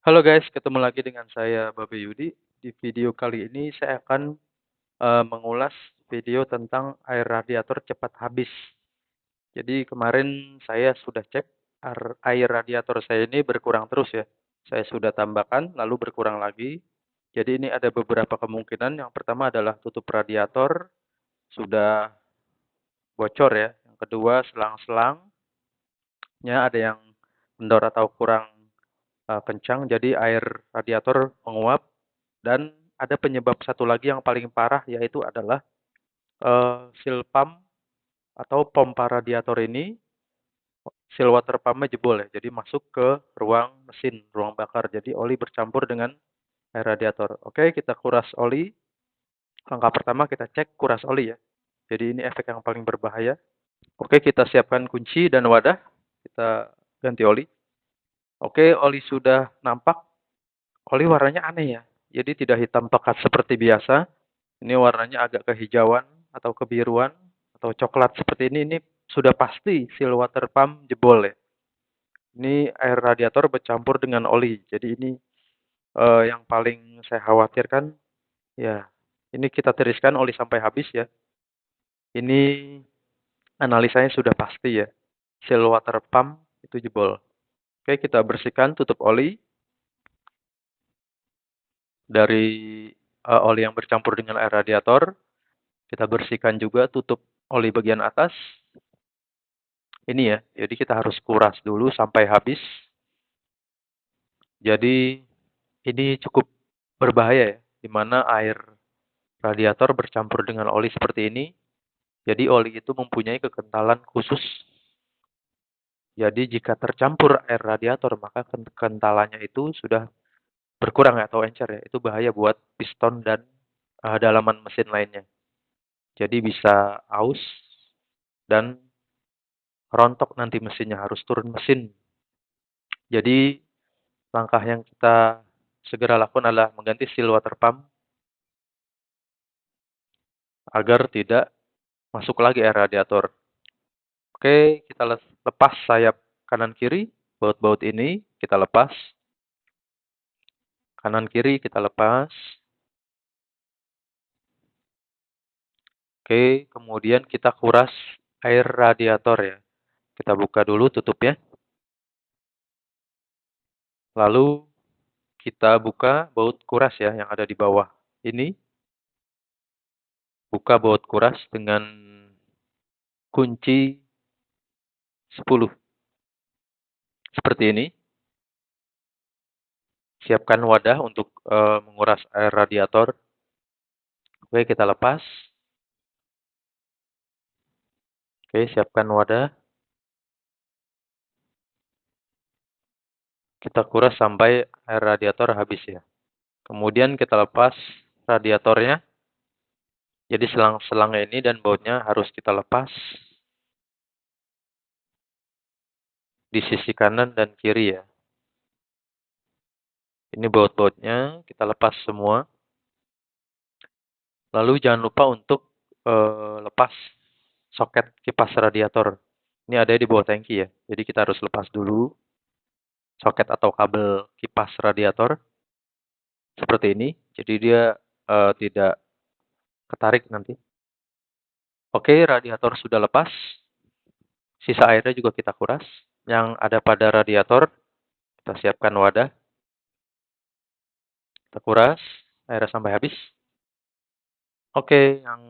Halo guys, ketemu lagi dengan saya Babe Yudi. Di video kali ini saya akan mengulas video tentang air radiator cepat habis. Jadi kemarin saya sudah cek air radiator saya ini berkurang terus ya. Saya sudah tambahkan lalu berkurang lagi. Jadi ini ada beberapa kemungkinan. Yang pertama adalah tutup radiator sudah bocor ya. Yang kedua selang-selangnya ada yang kendor atau kurang kencang, jadi air radiator menguap. Dan ada penyebab satu lagi yang paling parah, yaitu adalah seal pump atau pompa radiator ini, seal water pump-nya jebol ya. Jadi masuk ke ruang mesin, ruang bakar. Jadi oli bercampur dengan air radiator. Oke, kita kuras oli. Langkah pertama kita cek kuras oli ya. Jadi ini efek yang paling berbahaya. Oke, kita siapkan kunci dan wadah. Kita ganti oli. Oke, oli sudah nampak. Oli warnanya aneh ya. Jadi tidak hitam pekat seperti biasa. Ini warnanya agak kehijauan atau kebiruan atau coklat seperti ini. Ini sudah pasti seal water pump jebol ya. Ini air radiator bercampur dengan oli. Jadi ini yang paling saya khawatirkan ya. Ini kita tiriskan oli sampai habis ya. Ini analisanya sudah pasti ya. Seal water pump itu jebol. Oke, kita bersihkan tutup oli dari oli yang bercampur dengan air radiator. Kita bersihkan juga tutup oli bagian atas. Ini ya, jadi kita harus kuras dulu sampai habis. Jadi ini cukup berbahaya ya, di mana air radiator bercampur dengan oli seperti ini. Jadi oli itu mempunyai kekentalan khusus. Jadi jika tercampur air radiator, maka kentalannya itu sudah berkurang ya, atau encer ya. Itu bahaya buat piston dan dalaman mesin lainnya. Jadi bisa aus dan rontok nanti mesinnya, harus turun mesin. Jadi langkah yang kita segera lakukan adalah mengganti seal water pump agar tidak masuk lagi air radiator. Oke, kita lepas sayap kanan kiri, baut-baut ini kita lepas. Kanan kiri kita lepas. Oke, kemudian kita kuras air radiator ya. Kita buka dulu tutupnya. Lalu kita buka baut kuras ya yang ada di bawah ini. Buka baut kuras dengan kunci 10. Seperti ini. Siapkan wadah untuk menguras air radiator. Oke, kita lepas. Oke, siapkan wadah. Kita kuras sampai air radiator habis ya. Kemudian kita lepas radiatornya. Jadi selang-selangnya ini dan bautnya harus kita lepas di sisi kanan dan kiri ya. Ini baut-bautnya kita lepas semua. Lalu jangan lupa untuk lepas soket kipas radiator. Ini ada di bawah tangki ya. Jadi kita harus lepas dulu soket atau kabel kipas radiator seperti ini. Jadi dia tidak ketarik nanti. Oke, radiator sudah lepas. Sisa airnya juga kita kuras. Yang ada pada radiator, kita siapkan wadah. Kita kuras airnya sampai habis. Oke, yang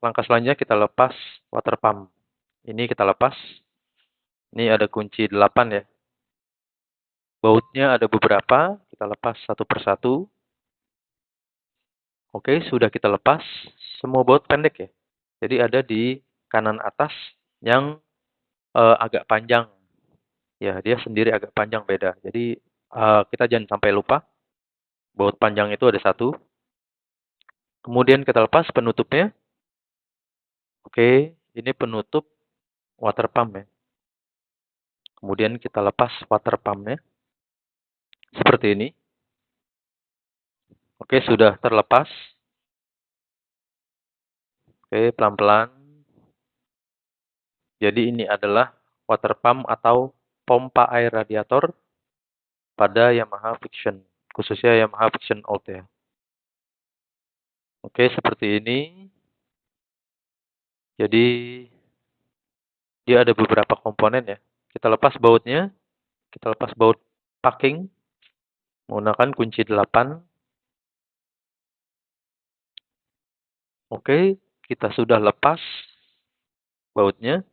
langkah selanjutnya kita lepas water pump. Ini kita lepas. Ini ada kunci 8 ya. Bautnya ada beberapa, kita lepas satu persatu. Oke, sudah kita lepas. Semua baut pendek ya. Jadi ada di kanan atas yang agak panjang. Ya, dia sendiri agak panjang beda. Jadi kita jangan sampai lupa. Baut panjang itu ada satu. Kemudian kita lepas penutupnya. Oke, ini penutup water pump ya. Kemudian kita lepas water pumpnya. Seperti ini. Oke, sudah terlepas. Oke, pelan-pelan. Jadi ini adalah water pump atau pompa air radiator. pada Yamaha Vision, khususnya Yamaha Vision Old ya. Oke, seperti ini. Jadi dia ada beberapa komponen ya. Kita lepas bautnya, kita lepas baut packing menggunakan kunci 8. Oke, kita sudah lepas bautnya.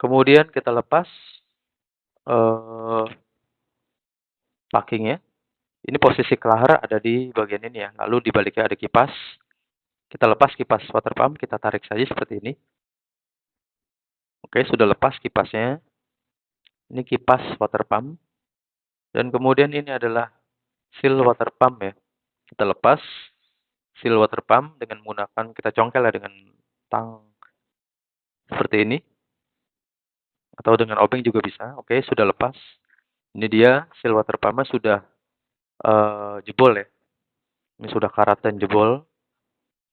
Kemudian kita lepas packingnya. Ini posisi kelahar ada di bagian ini ya. Lalu di baliknya ada kipas. Kita lepas kipas water pump, kita tarik saja seperti ini. Oke, sudah lepas kipasnya. Ini kipas water pump. Dan kemudian ini adalah seal water pump ya. Kita lepas seal water pump dengan menggunakan, kita congkel ya dengan tang seperti ini. Atau dengan obeng juga bisa. Oke, sudah lepas. Ini dia seal water pumpnya sudah jebol ya. Ini sudah karat dan jebol.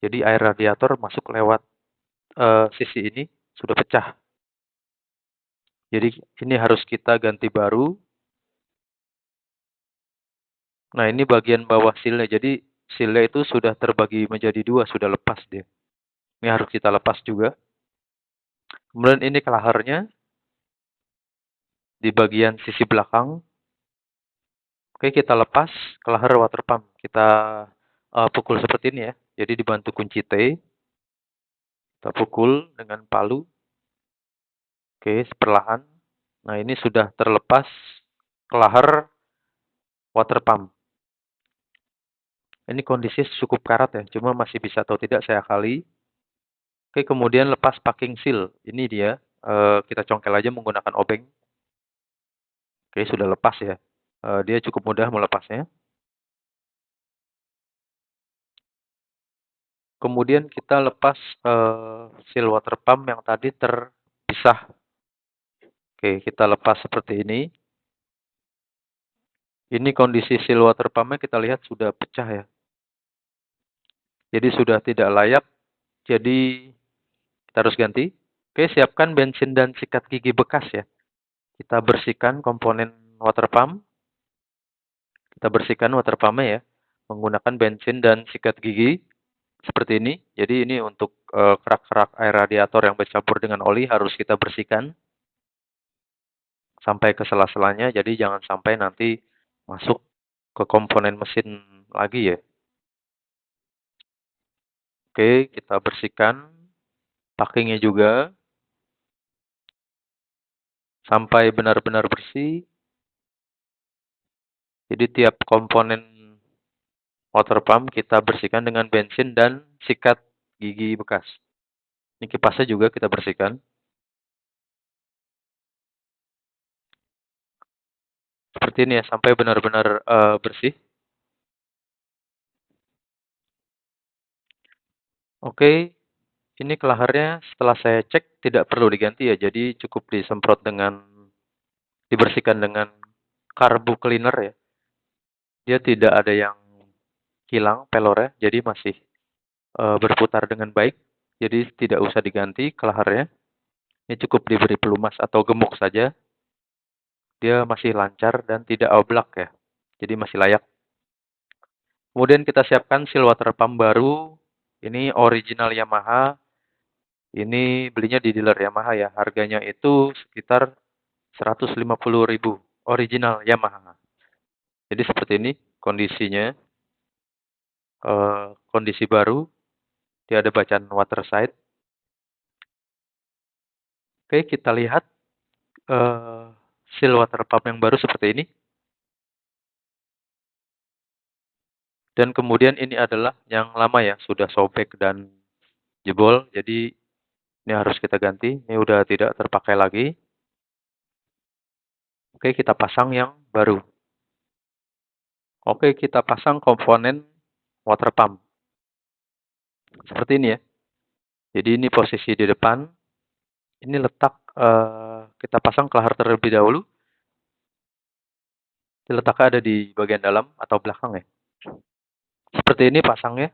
Jadi air radiator masuk lewat sisi ini sudah pecah. Jadi ini harus kita ganti baru. Nah, ini bagian bawah sealnya. Jadi sealnya itu sudah terbagi menjadi dua, sudah lepas dia. Ini harus kita lepas juga. Kemudian ini kelaharnya di bagian sisi belakang. Oke, kita lepas kelahar water pump. Kita pukul seperti ini ya. Jadi dibantu kunci T. Kita pukul dengan palu. Oke, perlahan. Nah, ini sudah terlepas kelahar water pump. Ini kondisi cukup karat ya, cuma masih bisa atau tidak saya kali. Oke, kemudian lepas packing seal. Ini dia. Kita congkel aja menggunakan obeng. Oke, sudah lepas ya. Dia cukup mudah melepasnya. Kemudian kita lepas seal water pump yang tadi terpisah. Oke, kita lepas seperti ini. Ini kondisi seal water pumpnya kita lihat sudah pecah ya. Jadi sudah tidak layak. Jadi kita harus ganti. Oke, siapkan bensin dan sikat gigi bekas ya. Kita bersihkan komponen water pump. Kita bersihkan water pumpnya ya. Menggunakan bensin dan sikat gigi. Seperti ini. Jadi ini untuk kerak-kerak air radiator yang bercampur dengan oli harus kita bersihkan. Sampai ke sela-selanya. Jadi jangan sampai nanti masuk ke komponen mesin lagi ya. Oke, kita bersihkan packingnya juga. Sampai benar-benar bersih. Jadi tiap komponen water pump kita bersihkan dengan bensin dan sikat gigi bekas. Ini kipasnya juga kita bersihkan. Seperti ini ya, sampai benar-benar bersih. Oke, ini kelaharnya setelah saya cek tidak perlu diganti ya. Jadi cukup disemprot dibersihkan dengan carbo cleaner ya. Dia tidak ada yang hilang pelornya, jadi masih berputar dengan baik. Jadi tidak usah diganti kelaharnya. Ini cukup diberi pelumas atau gemuk saja. Dia masih lancar dan tidak oblak ya. Jadi masih layak. Kemudian kita siapkan seal water pump baru. Ini original Yamaha. Ini belinya di dealer Yamaha ya. Harganya itu sekitar 150.000. Original Yamaha. Jadi seperti ini kondisinya. Kondisi baru. Dia ada bacaan water side. Oke, kita lihat seal water pump yang baru seperti ini. Dan kemudian ini adalah yang lama ya, sudah sobek dan jebol. Jadi ini harus kita ganti. Ini udah tidak terpakai lagi. Oke, kita pasang yang baru. Oke, kita pasang komponen water pump. Seperti ini ya. Jadi ini posisi di depan. Ini letak, kita pasang kelahar terlebih dahulu. Letaknya ada di bagian dalam atau belakang ya. Seperti ini pasangnya.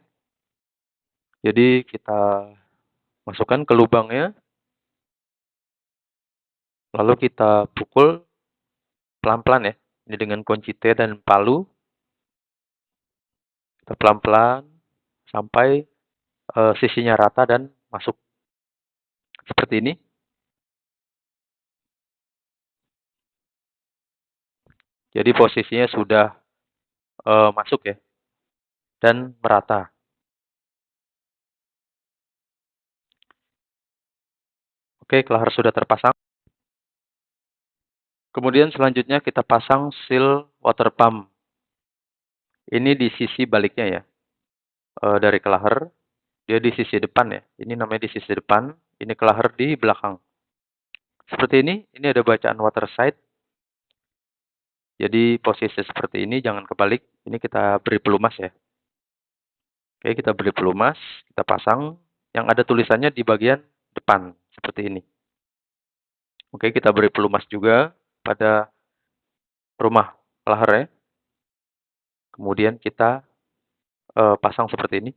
Jadi kita masukkan ke lubangnya. Lalu kita pukul pelan-pelan ya. Ini dengan kunci T dan palu, kita pelan-pelan sampai sisinya rata dan masuk. Seperti ini. Jadi posisinya sudah masuk ya, dan merata. Oke, kelahar sudah terpasang. Kemudian selanjutnya kita pasang seal water pump. Ini di sisi baliknya ya, dari kelahar. Dia di sisi depan ya. Ini namanya di sisi depan. Ini kelahar di belakang. Seperti ini ada bacaan water side. Jadi posisi seperti ini, jangan kebalik. Ini kita beri pelumas ya. Oke, kita beri pelumas, kita pasang. Yang ada tulisannya di bagian depan, seperti ini. Oke, kita beri pelumas juga pada rumah kelahar ya. Kemudian kita pasang seperti ini.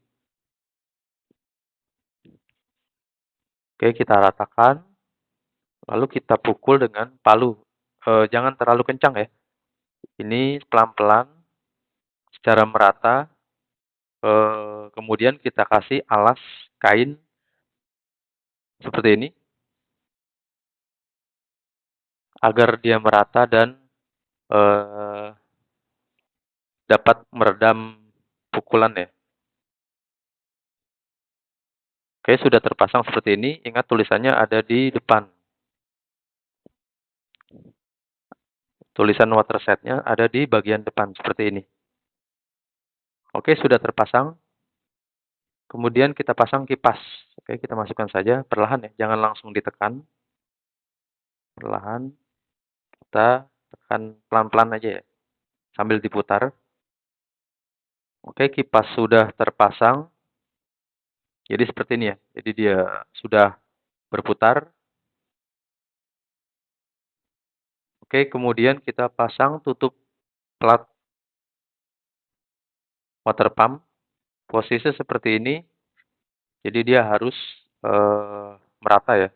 Oke, kita ratakan. Lalu kita pukul dengan palu. Jangan terlalu kencang ya. Ini pelan-pelan, secara merata. Kemudian kita kasih alas kain seperti ini. Agar dia merata dan dapat meredam pukulan ya. Oke, sudah terpasang seperti ini. Ingat tulisannya ada di depan. Tulisan water set-nya ada di bagian depan seperti ini. Oke, sudah terpasang. Kemudian kita pasang kipas. Oke, kita masukkan saja perlahan ya. Jangan langsung ditekan. Perlahan. Kita tekan pelan-pelan aja ya. Sambil diputar. Oke, kipas sudah terpasang. Jadi seperti ini ya. Jadi dia sudah berputar. Oke, kemudian kita pasang tutup plat water pump. Posisi seperti ini. Jadi dia harus merata ya.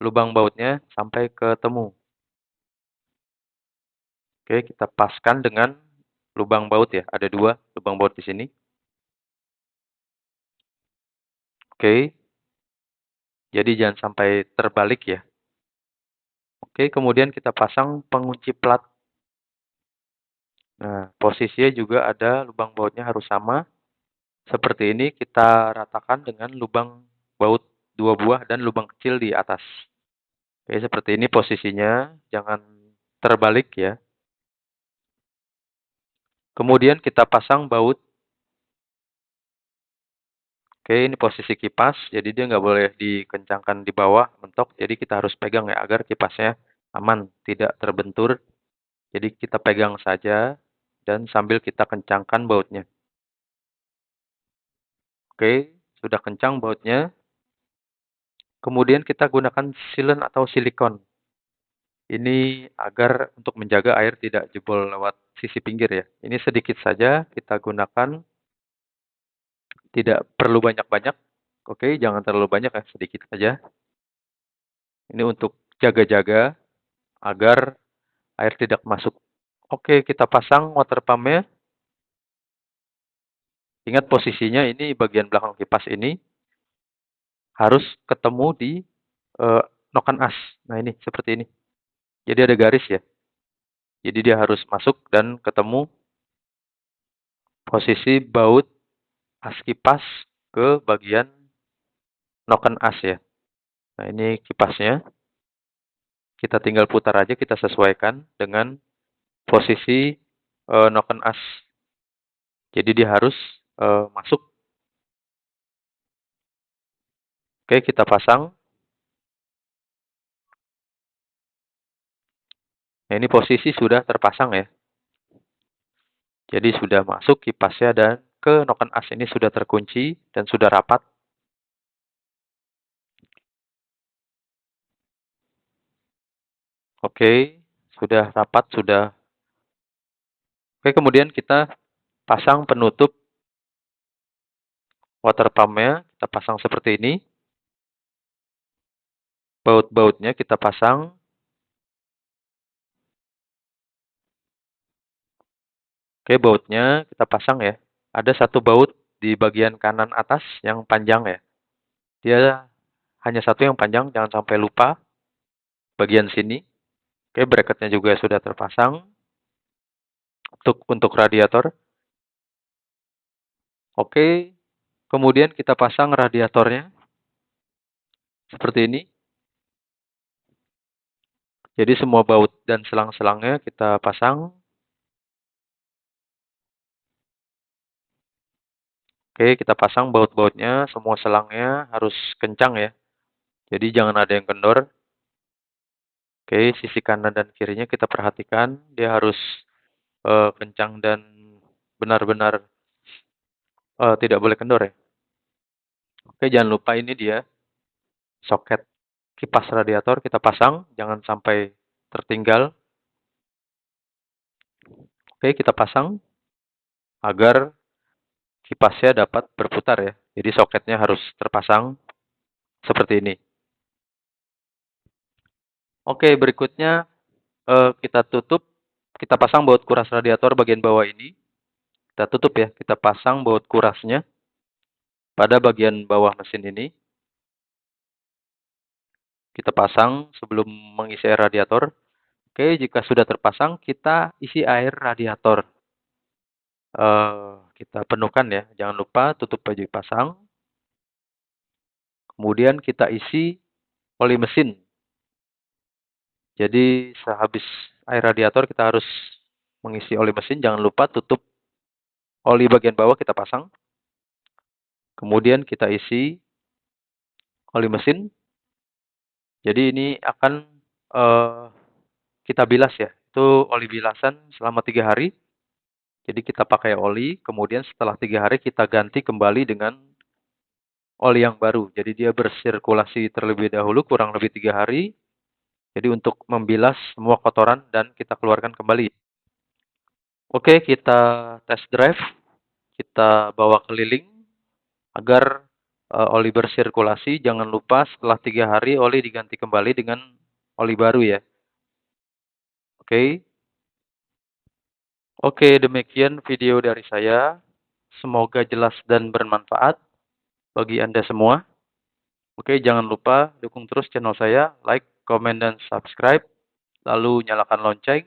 Lubang bautnya sampai ketemu. Oke, kita paskan dengan lubang baut ya. Ada 2 lubang baut di sini. Oke. Jadi jangan sampai terbalik ya. Oke, kemudian kita pasang pengunci plat. Nah, posisinya juga ada lubang bautnya harus sama. Seperti ini kita ratakan dengan lubang baut 2 buah dan lubang kecil di atas. Oke, seperti ini posisinya. Jangan terbalik ya. Kemudian kita pasang baut. Oke, ini posisi kipas. Jadi dia nggak boleh dikencangkan di bawah, mentok. Jadi kita harus pegang ya, agar kipasnya aman, tidak terbentur. Jadi kita pegang saja, dan sambil kita kencangkan bautnya. Oke, sudah kencang bautnya. Kemudian kita gunakan sealant atau silikon. Ini agar untuk menjaga air tidak jebol lewat sisi pinggir ya. Ini sedikit saja kita gunakan. Tidak perlu banyak-banyak. Oke, jangan terlalu banyak ya, sedikit saja. Ini untuk jaga-jaga agar air tidak masuk. Oke, kita pasang water pump-nya. Ingat posisinya ini bagian belakang kipas ini harus ketemu di noken as. Nah ini, seperti ini. Jadi ada garis ya. Jadi dia harus masuk dan ketemu posisi baut as kipas ke bagian noken as ya. Nah ini kipasnya. Kita tinggal putar aja, kita sesuaikan dengan posisi noken as. Jadi dia harus masuk. Oke, kita pasang. Nah, ini posisi sudah terpasang ya. Jadi sudah masuk kipasnya dan ke noken as ini sudah terkunci dan sudah rapat. Oke, sudah rapat, sudah. Oke, kemudian kita pasang penutup water pump-nya. Kita pasang seperti ini. Baut-bautnya kita pasang. Oke, bautnya kita pasang ya. Ada satu baut di bagian kanan atas yang panjang ya. Dia hanya satu yang panjang, jangan sampai lupa bagian sini. Oke, bracketnya juga sudah terpasang untuk radiator. Oke, kemudian kita pasang radiatornya seperti ini. Jadi semua baut dan selang-selangnya kita pasang. Oke, kita pasang baut-bautnya, semua selangnya harus kencang ya. Jadi jangan ada yang kendor. Oke, sisi kanan dan kirinya kita perhatikan, dia harus kencang dan benar-benar tidak boleh kendor ya. Oke, jangan lupa ini dia soket kipas radiator kita pasang, jangan sampai tertinggal. Oke, kita pasang agar kipasnya dapat berputar ya. Jadi soketnya harus terpasang seperti ini. Oke, berikutnya kita tutup, kita pasang baut kuras radiator bagian bawah ini. Kita tutup ya, kita pasang baut kurasnya pada bagian bawah mesin ini. Kita pasang sebelum mengisi air radiator. Oke, jika sudah terpasang, kita isi air radiator. Kita penuhkan ya, jangan lupa tutup baju pasang. Kemudian kita isi oli mesin. Jadi sehabis air radiator kita harus mengisi oli mesin, jangan lupa tutup oli bagian bawah kita pasang. Kemudian kita isi oli mesin. Jadi ini akan kita bilas ya. Itu oli bilasan selama 3 hari. Jadi kita pakai oli, kemudian setelah 3 hari kita ganti kembali dengan oli yang baru. Jadi dia bersirkulasi terlebih dahulu kurang lebih 3 hari. Jadi untuk membilas semua kotoran dan kita keluarkan kembali. Oke, kita test drive. Kita bawa keliling agar oli bersirkulasi. Jangan lupa setelah 3 hari oli diganti kembali dengan oli baru ya. Oke. Oke, demikian video dari saya. Semoga jelas dan bermanfaat bagi Anda semua. Oke, jangan lupa dukung terus channel saya, like, komen, dan subscribe. Lalu nyalakan lonceng.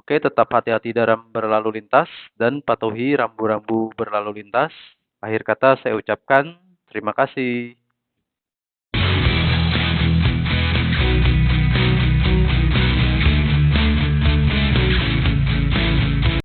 Oke, tetap hati-hati dalam berlalu lintas dan patuhi rambu-rambu berlalu lintas. Akhir kata saya ucapkan terima kasih.